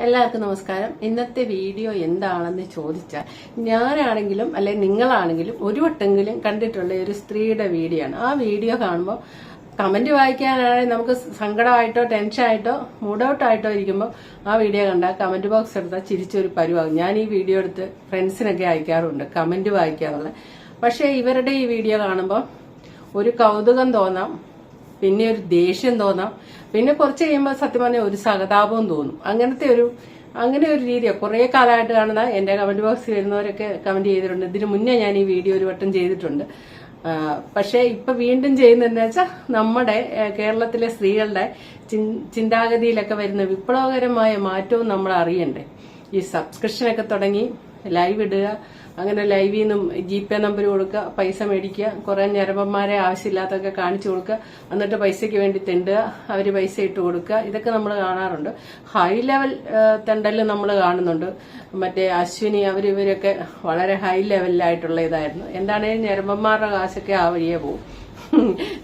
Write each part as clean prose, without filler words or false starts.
എല്ലാവർക്കും നമസ്കാരം. ഇന്നത്തെ വീഡിയോ എന്താണെന്ന് ചോദിച്ചാൽ, ഞാനാണെങ്കിലും അല്ലെ നിങ്ങളാണെങ്കിലും ഒരു വട്ടെങ്കിലും കണ്ടിട്ടുള്ള ഒരു സ്ത്രീയുടെ വീഡിയോ ആണ്. ആ വീഡിയോ കാണുമ്പോൾ കമന്റ് വായിക്കാനാണെങ്കിൽ നമുക്ക് സങ്കടമായിട്ടോ ടെൻഷനായിട്ടോ മൂഡൌട്ടായിട്ടോ ഇരിക്കുമ്പോൾ ആ വീഡിയോ കണ്ടാൽ കമന്റ് ബോക്സ് എടുത്താൽ ചിരിച്ചൊരു പരുവാകും. ഞാൻ ഈ വീഡിയോ എടുത്ത് ഫ്രണ്ട്സിനൊക്കെ അയക്കാറുണ്ട് കമന്റ് വായിക്കാറുള്ളത്. പക്ഷേ ഇവരുടെ ഈ വീഡിയോ കാണുമ്പോൾ ഒരു കൗതുകം തോന്നാം, പിന്നെ ഒരു ദേഷ്യം തോന്നാം, പിന്നെ കുറച്ച് കഴിയുമ്പോൾ സത്യം പറഞ്ഞാൽ ഒരു സഹതാപവും തോന്നും. അങ്ങനെ ഒരു രീതിയാണ് കുറെ കാലമായിട്ട് കാണുന്ന എന്റെ കമന്റ് ബോക്സിൽ വരുന്നവരൊക്കെ കമന്റ് ചെയ്തിട്ടുണ്ട്. ഇതിനു മുന്നേ ഞാൻ ഈ വീഡിയോ ഒരു വട്ടം ചെയ്തിട്ടുണ്ട്. പക്ഷെ ഇപ്പൊ വീണ്ടും ചെയ്യുന്നതെന്ന് വെച്ചാൽ നമ്മുടെ കേരളത്തിലെ സ്ത്രീകളുടെ ചിന്താഗതിയിലൊക്കെ വരുന്ന വിപ്ലവകരമായ മാറ്റവും നമ്മൾ അറിയണ്ടേ. ഈ സബ്സ്ക്രിപ്ഷനൊക്കെ തുടങ്ങി ലൈവ് ഇടുക, അങ്ങനെ ലൈവിൽ നിന്നും GPay നമ്പർ കൊടുക്കുക, പൈസ മേടിക്കുക, കുറെ ഞരമ്പന്മാരെ ആവശ്യമില്ലാത്തൊക്കെ കാണിച്ചു കൊടുക്കുക, എന്നിട്ട് പൈസയ്ക്ക് വേണ്ടി തെണ്ടുക, അവര് പൈസ ഇട്ട് കൊടുക്കുക. ഇതൊക്കെ നമ്മൾ കാണാറുണ്ട്. ഹൈ ലെവൽ തെണ്ടല് നമ്മൾ കാണുന്നുണ്ട്. മറ്റേ അശ്വിനി ഇവരൊക്കെ വളരെ ഹൈ ലെവലിലായിട്ടുള്ള ഇതായിരുന്നു. എന്താണേലും ഞരമ്പന്മാരുടെ കാശൊക്കെ ആ വഴിയേ പോകും.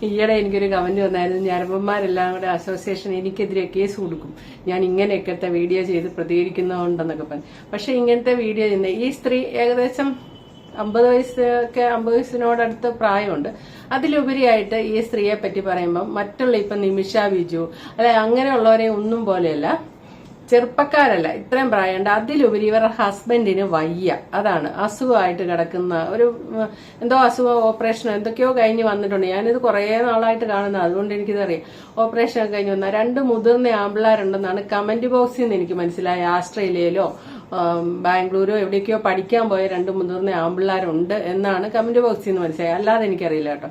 ഈയിടെ എനിക്കൊരു കമന്റ് വന്നായിരുന്നു, ഞരമ്പന്മാരെല്ലാം കൂടെ അസോസിയേഷൻ എനിക്കെതിരെ കേസ് കൊടുക്കും, ഞാൻ ഇങ്ങനെയൊക്കെ വീഡിയോ ചെയ്ത് പ്രതികരിക്കുന്നതുകൊണ്ടെന്നൊക്കെ പറഞ്ഞു. പക്ഷെ ഇങ്ങനത്തെ വീഡിയോ ചെയ്യുന്ന ഈ സ്ത്രീ ഏകദേശം 50 വയസ്സിനോടടുത്ത് പ്രായമുണ്ട്. അതിലുപരിയായിട്ട് ഈ സ്ത്രീയെ പറ്റി പറയുമ്പോൾ മറ്റുള്ള ഇപ്പൊ നിമിഷ ബിജു അല്ലെ അങ്ങനെയുള്ളവരെ ഒന്നും പോലെയല്ല, ചെറുപ്പക്കാരല്ല, ഇത്രയും പ്രായമുണ്ട്. അതിലുപരി ഇവരുടെ ഹസ്ബൻഡിന് വയ്യ, അതാണ് അസുഖമായിട്ട് കിടക്കുന്ന ഒരു എന്തോ അസുഖം, ഓപ്പറേഷനോ എന്തൊക്കെയോ കഴിഞ്ഞ് വന്നിട്ടുണ്ട്. ഞാനിത് കുറെ നാളായിട്ട് കാണുന്നത്, അതുകൊണ്ട് എനിക്കിതറിയാം. ഓപ്പറേഷൻ ഒക്കെ കഴിഞ്ഞ് വന്ന 2 മുതിർന്ന ആമ്പിള്ളാരുണ്ടെന്നാണ് കമന്റ് ബോക്സിൽ നിന്ന് എനിക്ക് മനസ്സിലായി. ആസ്ട്രേലിയയിലോ ബാംഗ്ലൂരോ എവിടേക്കോ പഠിക്കാൻ പോയ 2 മുതിർന്ന ആമ്പിള്ളാരുണ്ട് എന്നാണ് കമന്റ് ബോക്സിൽ നിന്ന് മനസ്സിലായി. അല്ലാതെ എനിക്കറിയില്ല കേട്ടോ.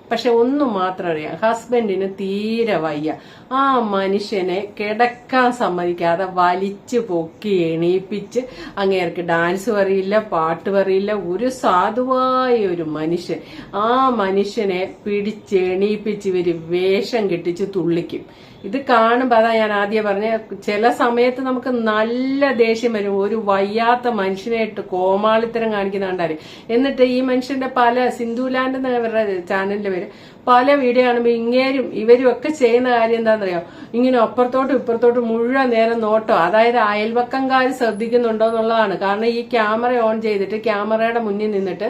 പക്ഷെ ഒന്നും മാത്രം അറിയാം, ഹസ്ബൻഡിന് തീരെ വയ്യ. ആ മനുഷ്യനെ കിടക്കാൻ സമ്മതിക്കാതെ വലിച്ചു പൊക്കി എണീപ്പിച്ച്, അങ്ങേർക്ക് ഡാൻസ് പറയില്ല, പാട്ട് പറയില്ല, ഒരു സാധുവായ ഒരു മനുഷ്യൻ. ആ മനുഷ്യനെ പിടിച്ചെണീപ്പിച്ച് ഇവര് വേഷം കെട്ടിച്ച് തുള്ളിക്കും. ഇത് കാണുമ്പോൾ അതാ ഞാൻ ആദ്യം പറഞ്ഞ, ചില സമയത്ത് നമുക്ക് നല്ല ദേഷ്യം വരും, ഒരു വയ്യാത്ത മനുഷ്യനായിട്ട് കോമാളിത്തരം കാണിക്കുന്ന കണ്ടാല്. എന്നിട്ട് ഈ മനുഷ്യന്റെ പല സിന്ധുലാൻഡ് എന്നവരുടെ ചാനലിന്റെ പേര് പല വീഡിയോ കാണുമ്പോൾ ഇവരും ഒക്കെ ചെയ്യുന്ന കാര്യം എന്താണെന്നറിയോ, ഇങ്ങനെ അപ്പുറത്തോട്ടും ഇപ്പുറത്തോട്ടും മുഴുവൻ നേരം നോട്ടോ, അതായത് അയൽവക്കംകാർ ശ്രദ്ധിക്കുന്നുണ്ടോ എന്നുള്ളതാണ്. കാരണം ഈ ക്യാമറ ഓൺ ചെയ്തിട്ട് ക്യാമറയുടെ മുന്നിൽ നിന്നിട്ട്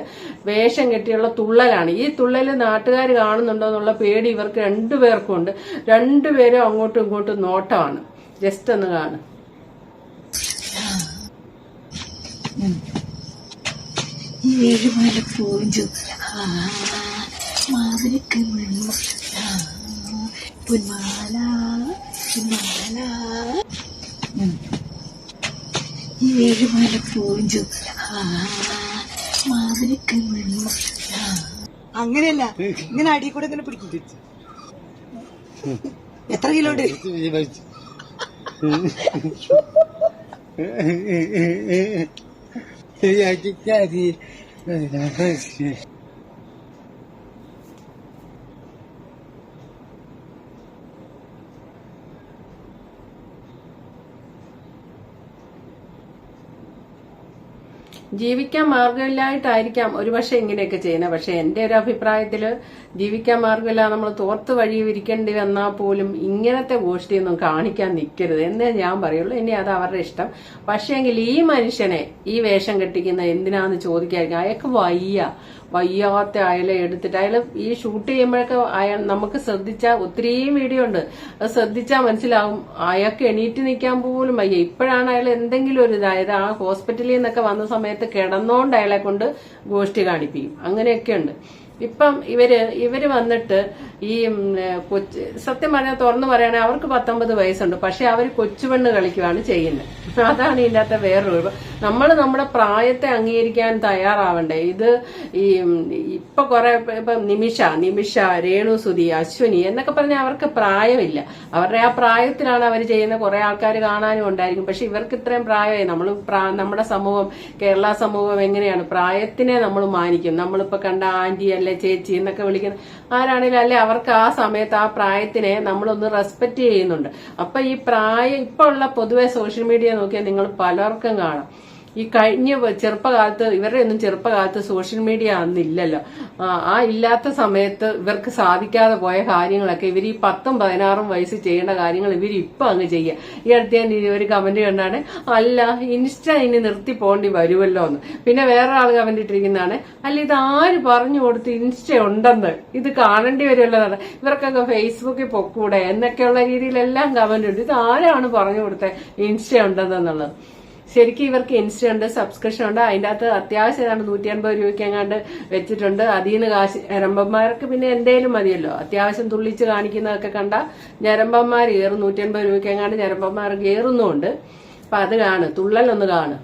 വേഷം കെട്ടിയുള്ള തുള്ളലാണ്. ഈ തുള്ളല് നാട്ടുകാർ കാണുന്നുണ്ടോ എന്നുള്ള പേടി ഇവർക്ക് 2 പേർക്കും ഉണ്ട്. 2 പേരും അങ്ങോട്ടും ഇങ്ങോട്ടും നോട്ടമാണ്. ജസ്റ്റ് ഒന്ന് കാണും. അങ്ങനെയല്ല, ഇങ്ങനെ അടി കൂടെ ഇങ്ങനെ പിടിക്കും. എത്ര കിലോ ഉണ്ട്? ജീവിക്കാൻ മാർഗമില്ലായിട്ടായിരിക്കാം ഒരുപക്ഷെ ഇങ്ങനെയൊക്കെ ചെയ്യുന്നത്. പക്ഷെ എന്റെ ഒരു അഭിപ്രായത്തില് ജീവിക്കാൻ മാർഗമില്ല, നമ്മൾ തോർത്ത് വഴി വിരിക്കേണ്ടി വന്നാൽ പോലും ഇങ്ങനത്തെ ഗോഷ്ടിയൊന്നും കാണിക്കാൻ നിൽക്കരുത് എന്നേ ഞാൻ പറയുള്ളൂ. ഇനി അത് അവരുടെ ഇഷ്ടം. പക്ഷേങ്കിൽ ഈ മനുഷ്യനെ ഈ വേഷം കെട്ടിക്കുന്ന എന്തിനാന്ന് ചോദിക്കാതിരിക്കും. അയാൾക്ക് വയ്യാത്ത അയാളെ എടുത്തിട്ട് അയാൾ ഈ ഷൂട്ട് ചെയ്യുമ്പോഴൊക്കെ നമുക്ക് ശ്രദ്ധിച്ചാൽ ഒത്തിരിയും വീഡിയോ ഉണ്ട്, അത് ശ്രദ്ധിച്ചാൽ മനസ്സിലാവും അയാൾക്ക് എണീറ്റ് നിൽക്കാൻ പോലും വയ്യ. ഇപ്പോഴാണ് അയാൾ എന്തെങ്കിലും ഒരു ഇതായത് ആ ഹോസ്പിറ്റലിൽ നിന്നൊക്കെ വന്ന സമയത്ത് കിടന്നോണ്ട് അയാളെ കൊണ്ട് ഗോഷ്ടി കാണിപ്പിക്കും. അങ്ങനെയൊക്കെ ഉണ്ട്. ഇപ്പം ഇവര് വന്നിട്ട് ഈ സത്യം പറഞ്ഞാൽ തുറന്നു പറയുകയാണെങ്കിൽ അവർക്ക് 19 വയസ്സുണ്ട്. പക്ഷെ അവർ കൊച്ചുപെണ്ണ് കളിക്കുകയാണ് ചെയ്യുന്നത്. അതാണ് ഇതിനകത്ത് വേറൊരു. നമ്മൾ നമ്മുടെ പ്രായത്തെ അംഗീകരിക്കാൻ തയ്യാറാവണ്ടേ. ഇത് ഇപ്പൊ കുറെ ഇപ്പൊ നിമിഷ രേണു സുധി അശ്വിനി എന്നൊക്കെ പറഞ്ഞാൽ അവർക്ക് പ്രായമില്ല. അവരുടെ ആ പ്രായത്തിലാണ് അവർ ചെയ്യുന്ന. കുറെ ആൾക്കാർ കാണാനും ഉണ്ടായിരിക്കും. പക്ഷെ ഇവർക്ക് ഇത്രയും പ്രായമായി. നമ്മുടെ സമൂഹം, കേരള സമൂഹം എങ്ങനെയാണ് പ്രായത്തിനെ നമ്മൾ മാനിക്കും. നമ്മളിപ്പോ കണ്ട ആന്റി അല്ലെ ചേച്ചി എന്നൊക്കെ വിളിക്കുന്ന ആരാണെങ്കിലും അല്ലെ, അവർക്ക് ആ സമയത്ത് ആ പ്രായത്തിനെ നമ്മളൊന്ന് റെസ്പെക്ട് ചെയ്യുന്നുണ്ട്. അപ്പൊ ഈ പ്രായം ഇപ്പൊ ഉള്ള പൊതുവെ സോഷ്യൽ മീഡിയ നോക്കിയാൽ നിങ്ങൾ പലർക്കും കാണാം ഈ കഴിഞ്ഞ ചെറുപ്പകാലത്ത് ഇവരുടെ ഒന്നും ചെറുപ്പകാലത്ത് സോഷ്യൽ മീഡിയ അന്നില്ലല്ലോ. ആ ഇല്ലാത്ത സമയത്ത് ഇവർക്ക് സാധിക്കാതെ പോയ കാര്യങ്ങളൊക്കെ ഇവർ ഈ 10ഉം 16ഉം വയസ്സ് ചെയ്യേണ്ട കാര്യങ്ങൾ ഇവർ ഇപ്പൊ അങ്ങ് ചെയ്യുക. ഈ അടുത്ത് ഞാൻ ഒരു കമന്റ് കണ്ടാണ്, അല്ല ഇൻസ്റ്റ ഇനി നിർത്തി പോകേണ്ടി വരുമല്ലോ എന്ന്. പിന്നെ വേറെ ആൾ കമന്റ് ഇട്ടിരിക്കുന്നതാണ്, അല്ല ഇത് ആര് പറഞ്ഞു കൊടുത്ത് ഇൻസ്റ്റ ഉണ്ടെന്ന്, ഇത് കാണേണ്ടി വരുമല്ലോ, ഇവർക്കൊക്കെ ഫേസ്ബുക്കിൽ പൊക്കൂടെ എന്നൊക്കെയുള്ള രീതിയിലെല്ലാം കമന്റ് ഉണ്ട്. ഇത് ആരാണ് പറഞ്ഞു കൊടുത്തത് ഇൻസ്റ്റ ഉണ്ടെന്നുള്ളത്? ശരിക്കും ഇവർക്ക് ഇൻസ്റ്റ ഉണ്ട്, സബ്സ്ക്രിപ്ഷൻ ഉണ്ട്. അതിന്റെ അകത്ത് അത്യാവശ്യം 150 രൂപയ്ക്ക് എങ്ങാണ്ട് വെച്ചിട്ടുണ്ട്. അതിന് കാശ് ഞരമ്പന്മാർക്ക് പിന്നെ എന്തേലും മതിയല്ലോ. അത്യാവശ്യം തുള്ളിച്ച് കാണിക്കുന്നതൊക്കെ കണ്ട ഞരമ്പന്മാർ കയറും. 150 രൂപയ്ക്ക് എങ്ങാണ്ട് ഞരമ്പന്മാർ കയറുന്നുണ്ട്. അപ്പൊ അത് കാണും, തുള്ളലൊന്ന് കാണും.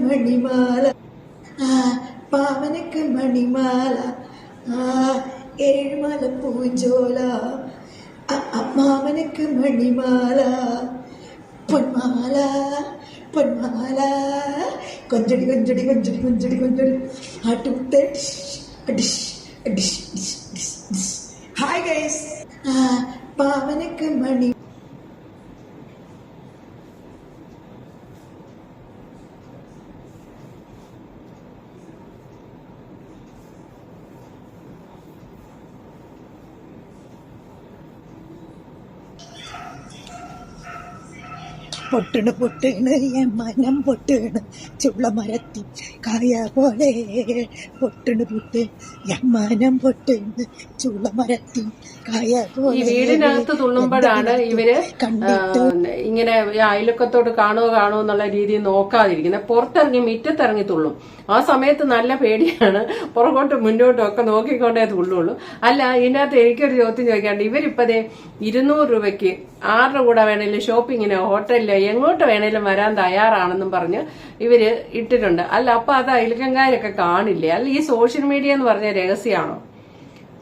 മണിമാല പാവനക്ക് മണിമാല ഏഴുമല പൂഞ്ചോല മാമനക്ക് മണിമാല പൊന്മാല പൊന്മാല കൊഞ്ചടി കൊഞ്ചടി കൊഞ്ചടി കൊഞ്ചടി കൊഞ്ചടി ആട്ടുമുട്ട ഹായ് ഗൈസ് പാവനക്ക് മണി പൊട്ടണ് പൊട്ടണ് മനം പൊട്ടണ് ചുള്ളമരത്തി കായ പോലെ പൊട്ടണ് പൊട്ട് മനം പൊട്ടണ് ചുള്ളമരത്തി കായ പോലെ. ഈ വീടിനകത്ത് തുള്ളുമ്പോഴാണ് ഇവര് ഇങ്ങനെ അയൽക്കത്തോട് കാണുമോ എന്നുള്ള രീതിയിൽ നോക്കാതിരിക്കുന്നത്. പുറത്തിറങ്ങി മുറ്റത്തിറങ്ങി തുള്ളും. ആ സമയത്ത് നല്ല പേടിയാണ്. പുറകോട്ടും മുന്നോട്ടും ഒക്കെ നോക്കിക്കൊണ്ടേ തുള്ളുള്ളൂ. അല്ല, ഇതിനകത്ത് എനിക്കൊരു ചോദ്യം ചോദിക്കാണ്ട്, ഇവരിപ്പതേ 200 രൂപയ്ക്ക് ആരുടെ കൂടെ വേണേലും ഷോപ്പിങ്ങിനോ ഹോട്ടലിലോ എങ്ങോട്ട് വേണേലും വരാൻ തയ്യാറാണെന്നും പറഞ്ഞ് ഇവര് ഇട്ടിട്ടുണ്ട്. അല്ല, അപ്പൊ അത് അയൽക്കാരൊക്കെ കാണില്ലേ? അല്ല, ഈ സോഷ്യൽ മീഡിയ എന്ന് പറഞ്ഞ രഹസ്യമാണോ?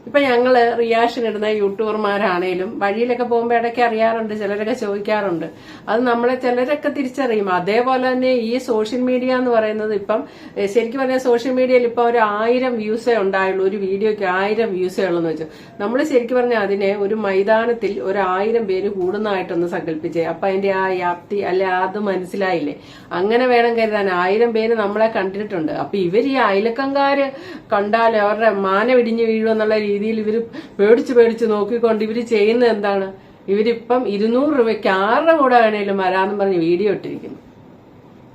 ഇപ്പൊ ഞങ്ങള് റിയാക്ഷൻ ഇടുന്ന യൂട്യൂബർമാരാണേലും വഴിയിലൊക്കെ പോകുമ്പോ ഇടയ്ക്ക് അറിയാറുണ്ട്, ചിലരൊക്കെ ചോദിക്കാറുണ്ട്. അത് നമ്മളെ ചിലരൊക്കെ തിരിച്ചറിയും. അതേപോലെ തന്നെ ഈ സോഷ്യൽ മീഡിയ എന്ന് പറയുന്നത് ഇപ്പം ശരിക്കും പറഞ്ഞാൽ സോഷ്യൽ മീഡിയയിൽ ഇപ്പൊ ഒരു 1000 വ്യൂസേ ഉണ്ടായുള്ളൂ. ഒരു വീഡിയോക്ക് 1000 വ്യൂസേ ഉള്ളൂ എന്ന് വെച്ചു. നമ്മൾ ശരിക്കും പറഞ്ഞാൽ അതിനെ ഒരു മൈതാനത്തിൽ ഒരു 1000 പേര് കൂടുന്നതായിട്ടൊന്ന് സങ്കല്പിച്ചേ. അപ്പൊ അതിന്റെ ആ വ്യാപ്തി അല്ലെ അത് മനസ്സിലായില്ലേ? അങ്ങനെ വേണം കരുതാൻ. 1000 പേര് നമ്മളെ കണ്ടിട്ടുണ്ട്. അപ്പൊ ഇവർ ഈ അയലക്കങ്കാര് കണ്ടാൽ അവരുടെ മാന ഇടിഞ്ഞു വീഴുമെന്നുള്ള രീതിയിൽ ഇവര് പേടിച്ച് നോക്കിക്കൊണ്ട് ഇവര് ചെയ്യുന്നത് എന്താണ്? ഇവരിപ്പം 200 രൂപയ്ക്ക് ആരുടെ കൂടെ വേണേലും വരാമെന്ന് പറഞ്ഞ് വീഡിയോ ഇട്ടിരിക്കുന്നു.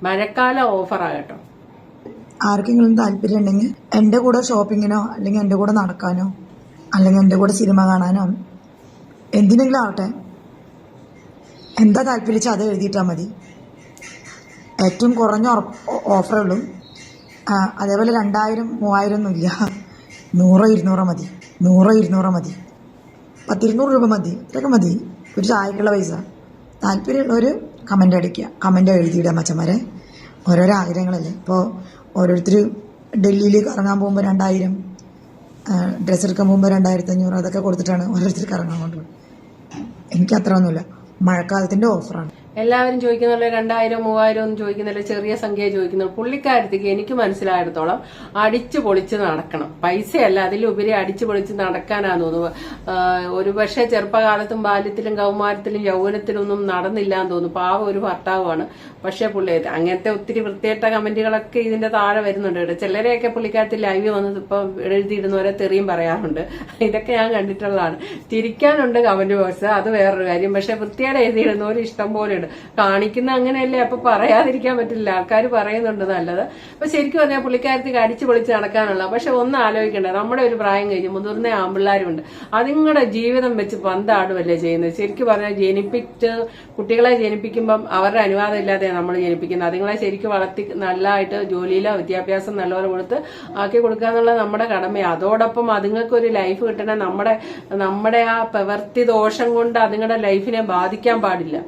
മഴക്കാല ഓഫറാകട്ടോ. ആർക്കെങ്കിലും താല്പര്യം ഉണ്ടെങ്കിൽ എന്റെ കൂടെ ഷോപ്പിങ്ങിനോ അല്ലെങ്കിൽ എന്റെ കൂടെ നടക്കാനോ അല്ലെങ്കിൽ എന്റെ കൂടെ സിനിമ കാണാനോ എന്തിനെങ്കിലും ആവട്ടെ, എന്താ താല്പര്യം അത് എഴുതിയിട്ടാൽ മതി. ഏറ്റവും കുറഞ്ഞ ഓഫറേ ഉള്ളൂ. അതേപോലെ 2000 3000 ഒന്നുമില്ല. 100 200 മതി. 100 200 മതി. 10 200 രൂപ മതി. ഇതൊക്കെ മതി. ഒരു ചായക്കുള്ള പൈസ. താല്പര്യമുള്ളവർ കമൻ്റ് അടിക്കുക, കമൻ്റ് എഴുതിയിടുക. മച്ചന്മാരെ ഓരോരോ ആഗ്രഹങ്ങളല്ലേ. ഇപ്പോൾ ഓരോരുത്തർ ഡൽഹിയിൽ കറങ്ങാൻ പോകുമ്പോൾ 2000, ഡ്രസ്സ് എടുക്കാൻ പോകുമ്പോൾ 2500, അതൊക്കെ കൊടുത്തിട്ടാണ് ഓരോരുത്തർ കറങ്ങാൻ കൊണ്ടുപോകുന്നത്. എനിക്ക് അത്ര ഒന്നുമില്ല. മഴക്കാലത്തിൻ്റെ ഓഫറാണ്. എല്ലാവരും ചോദിക്കുന്നില്ല 2000 3000 ഒന്നും ചോദിക്കുന്നില്ല, ചെറിയ സംഖ്യ ചോദിക്കുന്നുള്ളൂ. പുള്ളിക്കാരത്തേക്ക് എനിക്ക് മനസ്സിലായിടത്തോളം അടിച്ചു പൊളിച്ച് നടക്കണം. പൈസയല്ല, അതിലുപരി അടിച്ചു പൊളിച്ച് നടക്കാനാന്ന് തോന്നുന്നു. ഒരു പക്ഷേ ചെറുപ്പകാലത്തും ബാല്യത്തിലും കൗമാരത്തിലും യൗവനത്തിലും ഒന്നും നടന്നില്ല എന്ന് തോന്നുന്നു. പാവം ഒരു ഭർത്താവാണ്. പക്ഷെ പുള്ളി അങ്ങനത്തെ ഒത്തിരി വൃത്തികെട്ട കമന്റുകളൊക്കെ ഇതിന്റെ താഴെ വരുന്നുണ്ട് കേട്ടോ. ചിലരെയൊക്കെ പുള്ളിക്കാരത്തിൽ ലൈവ് വന്നത് ഇപ്പൊ എഴുതിയിടുന്നവരെ തെറിയും പറയാറുണ്ട്. ഇതൊക്കെ ഞാൻ കണ്ടിട്ടുള്ളതാണ്. തിരിക്കാനുണ്ട് കമന്റ് ബോക്സ്, അത് വേറൊരു കാര്യം. പക്ഷെ വൃത്തിയോടെ എഴുതിയിടുന്നവർ ഇഷ്ടം പോലെ ഉണ്ട്. കാണിക്കുന്ന അങ്ങനെയല്ലേ, അപ്പൊ പറയാതിരിക്കാൻ പറ്റില്ല. ആൾക്കാർ പറയുന്നുണ്ട് നല്ലത്. അപ്പൊ ശരിക്കും പറഞ്ഞാൽ പുള്ളിക്കാരത്തേക്ക് അടിച്ചു പൊളിച്ച് നടക്കാനുള്ള. പക്ഷെ ഒന്ന് ആലോചിക്കണ്ടേ, നമ്മുടെ ഒരു പ്രായം കഴിഞ്ഞ് മുതിർന്ന ആമ്പിള്ളാരുണ്ട്, അതുങ്ങളുടെ ജീവിതം വെച്ച് പന്താടുമല്ലേ ചെയ്യുന്നത്. ശരിക്കും പറഞ്ഞാൽ കുട്ടികളെ ജനിപ്പിക്കുമ്പം അവരുടെ അനുവാദം ഇല്ലാതെ നമ്മൾ ജനിപ്പിക്കുന്നത്. അതുങ്ങളെ ശരിക്കും വളർത്തി നല്ലതായിട്ട് ജോലിയിലോ വിദ്യാഭ്യാസം നല്ലപോലെ കൊടുത്ത് ആക്കി കൊടുക്കുക എന്നുള്ളത് നമ്മുടെ കടമയാണ്. അതോടൊപ്പം അതുങ്ങൾക്ക് ഒരു ലൈഫ് കിട്ടണേ നമ്മുടെ ആ പ്രവൃത്തി ദോഷം കൊണ്ട് അതുങ്ങളുടെ ലൈഫിനെ ബാധിക്കാൻ പാടില്ല.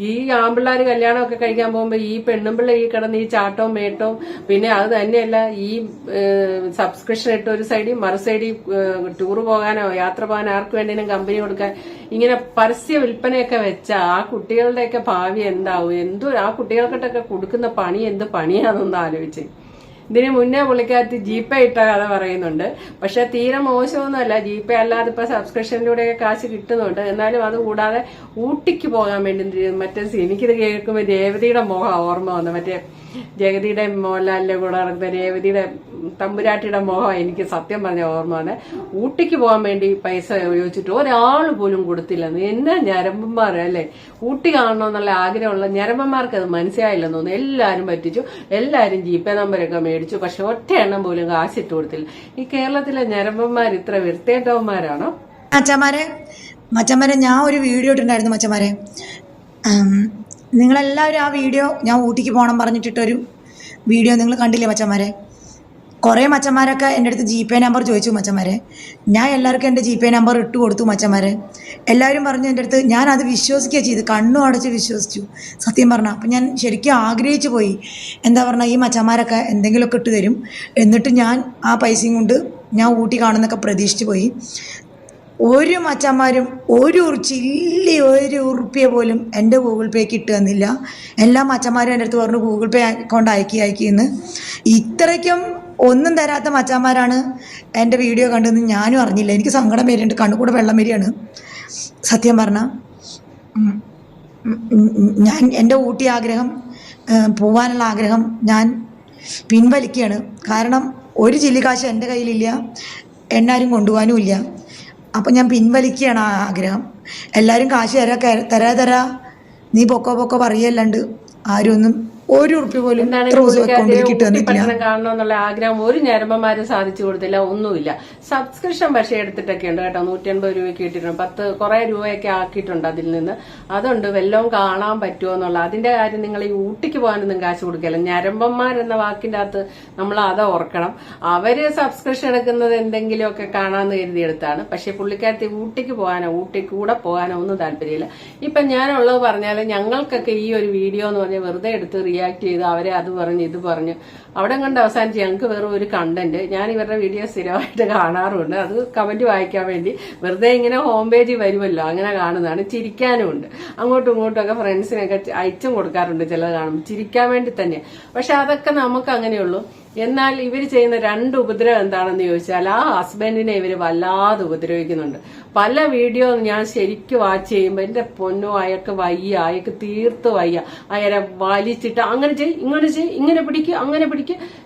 ഈ ആമ്പിള്ളാര് കല്യാണമൊക്കെ കഴിക്കാൻ പോകുമ്പോ ഈ പെണ്ണുമ്പിള്ള ഈ കിടന്ന് ഈ ചാട്ടവും മേട്ടവും, പിന്നെ അത് തന്നെയല്ല ഈ സബ്സ്ക്രിപ്ഷൻ ഇട്ട് ഒരു സൈഡിൽ മറു സൈഡിൽ ടൂർ പോകാനോ യാത്ര പോകാനോ ആർക്ക് വേണ്ടേലും കമ്പനി കൊടുക്കാൻ ഇങ്ങനെ പരസ്യ വിൽപ്പനയൊക്കെ വെച്ചാൽ ആ കുട്ടികളുടെയൊക്കെ ഭാവി എന്താവും? ആ കുട്ടികൾക്കിട്ടൊക്കെ കൊടുക്കുന്ന പണി എന്ത് പണിയാണെന്നൊന്ന് ആലോചിച്ച്. ഇതിന് മുന്നേ പുള്ളിക്കാരത്തി ജീപ്പേ ഇട്ട കഥ പറയുന്നുണ്ട്. പക്ഷെ തീരെ മോശമൊന്നുമല്ല, ജീപ്പേ അല്ലാതെ ഇപ്പൊ സബ്സ്ക്രിപ്ഷനിലൂടെയൊക്കെ കാശ് കിട്ടുന്നുണ്ട്. എന്നാലും അത് കൂടാതെ ഊട്ടിക്ക് പോകാൻ വേണ്ടി മറ്റേ എനിക്കിത് കേൾക്കുമ്പോൾ രേവതിയുടെ മുഖം ഓർമ്മ വന്നു. മറ്റേ ജഗതിയുടെ മോഹൻലാലിന്റെ കൂടെ നടക്കുന്ന രേവതിയുടെ തമ്പുരാട്ടിയുടെ മോഹം എനിക്ക് സത്യം പറഞ്ഞ ഓർമ്മ വന്നെ. ഊട്ടിക്ക് പോകാൻ വേണ്ടി പൈസ ചോദിച്ചിട്ട് ഒരാൾ പോലും കൊടുത്തില്ലെന്ന്. എന്നാ ഞരമ്പന്മാർ അല്ലേ, ഊട്ടി കാണണമെന്നുള്ള ആഗ്രഹമുള്ള ഞരമ്പന്മാർക്ക് അത് മനസ്സിലായില്ലെന്ന് തോന്നുന്നു. എല്ലാരും പറ്റിച്ചു, എല്ലാരും ജീപ്പേ നമ്പരൊക്കെ മേടിച്ചു. പക്ഷെ ഒറ്റ എണ്ണം പോലും കാശിട്ട് കൊടുത്തില്ല. ഈ കേരളത്തിലെ ഞരമ്പന്മാർ ഇത്ര വൃത്തികെട്ടവന്മാരാണോ? മച്ചന്മാരെ ഞാൻ ഒരു വീഡിയോ ഇട്ടിട്ടുണ്ടായിരുന്നു മച്ചന്മാരെ. നിങ്ങളെല്ലാവരും ആ വീഡിയോ, ഞാൻ ഊട്ടിക്ക് പോകണം പറഞ്ഞിട്ടിട്ടൊരു വീഡിയോ നിങ്ങൾ കണ്ടില്ലേ മച്ചന്മാരെ? കുറേ മച്ചന്മാരൊക്കെ എൻ്റെ അടുത്ത് ജീപേ നമ്പർ ചോദിച്ചു മച്ചന്മാരെ. ഞാൻ എല്ലാവർക്കും എൻ്റെ ജീപേ നമ്പർ ഇട്ട് കൊടുത്തു മച്ചന്മാരെ. എല്ലാവരും പറഞ്ഞു എൻ്റെ അടുത്ത്, ഞാനത് വിശ്വസിക്കുക ചെയ്ത്, കണ്ണും അടച്ച് വിശ്വസിച്ചു സത്യം പറഞ്ഞാൽ. അപ്പം ഞാൻ ശരിക്കും ആഗ്രഹിച്ചു പോയി. എന്താ പറഞ്ഞാൽ ഈ മച്ചന്മാരൊക്കെ എന്തെങ്കിലുമൊക്കെ ഇട്ട് തരും, എന്നിട്ട് ഞാൻ ആ പൈസയും കൊണ്ട് ഞാൻ ഊട്ടി കാണുന്നൊക്കെ പ്രതീക്ഷിച്ചു പോയി. ഒരു മച്ചന്മാരും ഒരു ഉറുപ്പ്യ പോലും എൻ്റെ ഗൂഗിൾ പേക്ക് ഇട്ട് തന്നില്ല. എല്ലാ മച്ചന്മാരും എൻ്റെ അടുത്ത് പറഞ്ഞു ഗൂഗിൾ പേ അക്കൗണ്ട് അയക്കിയെന്ന്. ഇത്രയ്ക്കും ഒന്നും തരാത്ത മച്ചന്മാരാണ് എൻ്റെ വീഡിയോ കണ്ടെന്ന് ഞാനും അറിഞ്ഞില്ല. എനിക്ക് സങ്കടം വരുന്നുണ്ട്, കണ്ണുകൂടെ വെള്ളം വരികയാണ് സത്യം പറഞ്ഞാൽ. ഞാൻ എൻ്റെ ഊട്ടി ആഗ്രഹം, പോകാനുള്ള ആഗ്രഹം ഞാൻ പിൻവലിക്കുകയാണ്. കാരണം ഒരു ചില്ലിക്കാശ് എൻ്റെ കയ്യിലില്ല, എന്നാരും കൊണ്ടുപോകാനും ഇല്ല. അപ്പം ഞാൻ പിൻവലിക്കുകയാണ് ആ ആഗ്രഹം. എല്ലാവരും കാശ് തരാ നീ പൊക്കോ പറയല്ലാണ്ട് ആരും ഒന്നും ഒരു ഉറുപ്പ്യ പോലും കാണണമെന്നുള്ള ആഗ്രഹം ഒരു ഞരമ്പന്മാരും സാധിച്ചു കൊടുത്തില്ല, ഒന്നുമില്ല. സബ്സ്ക്രിപ്ഷൻ പക്ഷേ എടുത്തിട്ടൊക്കെ ഉണ്ട് കേട്ടോ, 150 രൂപയ്ക്ക് ഇട്ടിട്ടുണ്ട്, കുറെ രൂപയൊക്കെ ആക്കിയിട്ടുണ്ട് അതിൽ നിന്ന്. അതുണ്ട് വല്ലതും കാണാൻ പറ്റുമോ എന്നുള്ള. അതിന്റെ കാര്യം നിങ്ങൾ ഈ ഊട്ടിക്ക് പോകാനൊന്നും കാശ് കൊടുക്കില്ല. ഞരമ്പന്മാരെന്ന വാക്കിന്റെ അകത്ത് നമ്മൾ അത് ഓർക്കണം. അവര് സബ്സ്ക്രിപ്ഷൻ എടുക്കുന്നത് എന്തെങ്കിലുമൊക്കെ കാണാന്ന് കരുതിയെടുത്താണ്. പക്ഷെ പുള്ളിക്കാരത്തി ഊട്ടിക്ക് പോകാനോ ഊട്ടിക്ക് കൂടെ പോകാനോ ഒന്നും താല്പര്യമില്ല. ഇപ്പൊ ഞാനുള്ളത് പറഞ്ഞാൽ ഞങ്ങൾക്കൊക്കെ ഈ ഒരു വീഡിയോ എന്ന് പറഞ്ഞാൽ വെറുതെ എടുത്ത് റിയാക്ട് ചെയ്ത് അവരെ അത് പറഞ്ഞ് ഇത് പറഞ്ഞ് അവിടെ കണ്ട് അവസാനിച്ച് ഞങ്ങൾക്ക് വെറും ഒരു കണ്ടന്റ്. ഞാൻ ഇവരുടെ വീഡിയോ സ്ഥിരമായിട്ട് കാണാറുണ്ട്. അത് കമന്റ് വായിക്കാൻ വേണ്ടി വെറുതെ ഇങ്ങനെ ഹോം പേജിൽ വരുമല്ലോ, അങ്ങനെ കാണുന്നതാണ്. ചിരിക്കാനും ഉണ്ട്, അങ്ങോട്ടും ഇങ്ങോട്ടും ഒക്കെ ഫ്രണ്ട്സിനൊക്കെ അയച്ചും കൊടുക്കാറുണ്ട് ചിലത് കാണുമ്പോൾ, ചിരിക്കാൻ വേണ്ടി തന്നെ. പക്ഷെ അതൊക്കെ നമുക്ക് അങ്ങനെയുള്ളൂ. എന്നാൽ ഇവർ ചെയ്യുന്ന രണ്ട് ഉപദ്രവം എന്താണെന്ന് ചോദിച്ചാൽ, ആ ഹസ്ബൻഡിനെ ഇവര് വല്ലാതെ ഉപദ്രവിക്കുന്നുണ്ട്. പല വീഡിയോ ഞാൻ ശരിക്കും വാച്ച് ചെയ്യുമ്പോൾ എന്റെ പൊന്നോ അയാൾക്ക് വയ്യ, അയാൾക്ക് തീർത്ത് വയ്യ, അയാളെ വലിച്ചിട്ട് അങ്ങനെ ചെയ്യ് ഇങ്ങനെ പിടിക്കുക അങ്ങനെ പിടിക്കുക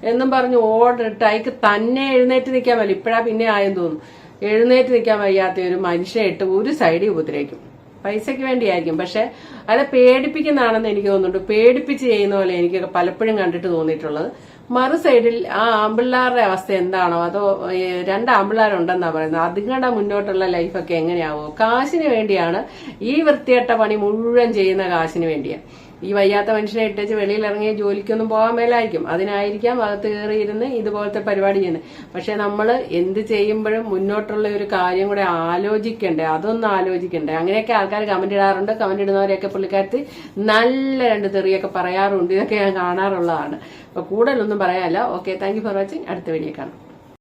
എന്നും പറഞ്ഞ് ഓർഡർ ഇട്ട് അയാൾക്ക് തന്നെ എഴുന്നേറ്റ് നിൽക്കാൻ വയ്യ. ഇപ്പഴാ പിന്നെ ആയെന്ന് തോന്നുന്നു. എഴുന്നേറ്റ് നിൽക്കാൻ വയ്യാത്ത ഒരു മനുഷ്യനെ ഇട്ട് ഒരു സൈഡിൽ ഉപദ്രവിക്കും. പൈസയ്ക്ക് വേണ്ടിയായിരിക്കും, പക്ഷെ അത് പേടിപ്പിക്കുന്നതാണെന്ന് എനിക്ക് തോന്നുന്നുണ്ട്. പേടിപ്പിച്ച് ചെയ്യുന്ന പോലെ എനിക്കൊക്കെ പലപ്പോഴും കണ്ടിട്ട് തോന്നിയിട്ടുള്ളത്. മറു സൈഡിൽ ആ ആമ്പിള്ളാരുടെ അവസ്ഥ എന്താണോ, അതോ 2 ആമ്പിള്ളാരുണ്ടെന്നാ പറയുന്നത്, അതുങ്ങളുടെ മുന്നോട്ടുള്ള ലൈഫൊക്കെ എങ്ങനെയാവോ? കാശിന് വേണ്ടിയാണ് ഈ വൃത്തികെട്ട പണി മുഴുവൻ ചെയ്യുന്ന, കാശിന് വേണ്ടിയാണ്. ഈ വയ്യാത്ത മനുഷ്യനെ ഇട്ടേച്ച് വെളിയിൽ ഇറങ്ങി ജോലിക്കൊന്നും പോകാൻ മേലായിരിക്കും, അതിനായിരിക്കാം അകത്ത് കയറിയിരുന്ന് ഇതുപോലത്തെ പരിപാടി ചെയ്യുന്നത്. പക്ഷെ നമ്മൾ എന്ത് ചെയ്യുമ്പോഴും മുന്നോട്ടുള്ള ഒരു കാര്യം കൂടെ ആലോചിക്കണ്ടേ, അതൊന്നും ആലോചിക്കണ്ടേ. അങ്ങനെയൊക്കെ ആൾക്കാർ കമന്റ് ഇടാറുണ്ട്. കമന്റ് ഇടുന്നവരെയൊക്കെ പുള്ളിക്കാരത്തി നല്ല 2 തെറിയൊക്കെ പറയാറുണ്ട്. ഇതൊക്കെ ഞാൻ കാണാറുള്ളതാണ്. അപ്പൊ കൂടുതലൊന്നും പറയാനല്ല. Okay, thank you for watching. അടുത്ത വീഡിയോ കാണാം.